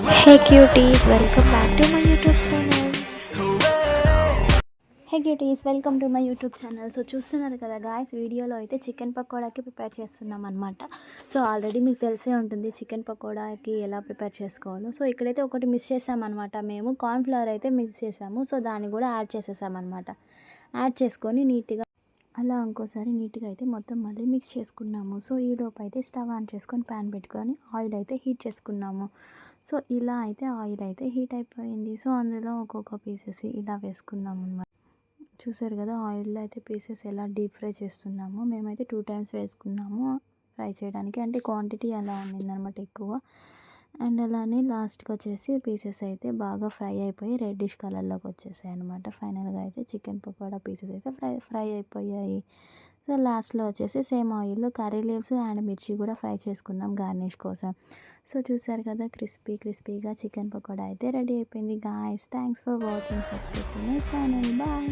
Hey cuties, welcome back to my YouTube channel. Hey cuties, welcome to my YouTube channel. So చూస్తున్నారు కదా guys, వీడియోలో అయితే chicken పకోడాకి prepare చేస్తున్నాం అనమాట. So already మీకు తెలిసే ఉంటుంది చికెన్ పకోడాకి ఎలా ప్రిపేర్ చేసుకోవాలో. సో ఇక్కడైతే ఒకటి మిస్ చేసామన్నమాట. మేము కార్న్ఫ్లవర్ అయితే మిక్స్ చేసాము. సో దాన్ని కూడా యాడ్ చేసేసామన్నమాట. యాడ్ చేసుకొని నీట్గా అలా ఇంకోసారి నీట్గా అయితే మొత్తం మళ్ళీ మిక్స్ చేసుకున్నాము. సో ఈలోపు అయితే స్టవ్ ఆన్ చేసుకొని ప్యాన్ పెట్టుకొని ఆయిల్ అయితే హీట్ చేసుకున్నాము. సో ఇలా అయితే ఆయిల్ అయితే హీట్ అయిపోయింది. సో అందులో ఒక్కొక్క పీసెస్ ఇలా వేసుకున్నాము అనమాట. చూసారు కదా, ఆయిల్లో అయితే పీసెస్ ఎలా డీప్ ఫ్రై చేస్తున్నాము. మేమైతే 2 టైమ్స్ వేసుకున్నాము ఫ్రై చేయడానికి, అంటే క్వాంటిటీ అలా ఉండిందనమాట ఎక్కువ. అండ్ అలానే లాస్ట్కి వచ్చేసి పీసెస్ అయితే బాగా ఫ్రై అయిపోయి రెడ్డిష్ కలర్లోకి వచ్చేసాయి అనమాట. ఫైనల్గా అయితే చికెన్ పకోడా పీసెస్ అయితే ఫ్రై అయిపోయాయి. సో లాస్ట్లో వచ్చేసి సేమ్ ఆయిల్లో కర్రీ లీవ్స్ అండ్ మిర్చి కూడా ఫ్రై చేసుకున్నాం గార్నిష్ కోసం. సో చూసారు కదా, క్రిస్పీగా చికెన్ పకోడా అయితే రెడీ అయిపోయింది. Guys, thanks for watching. Subscribe to my channel. Bye.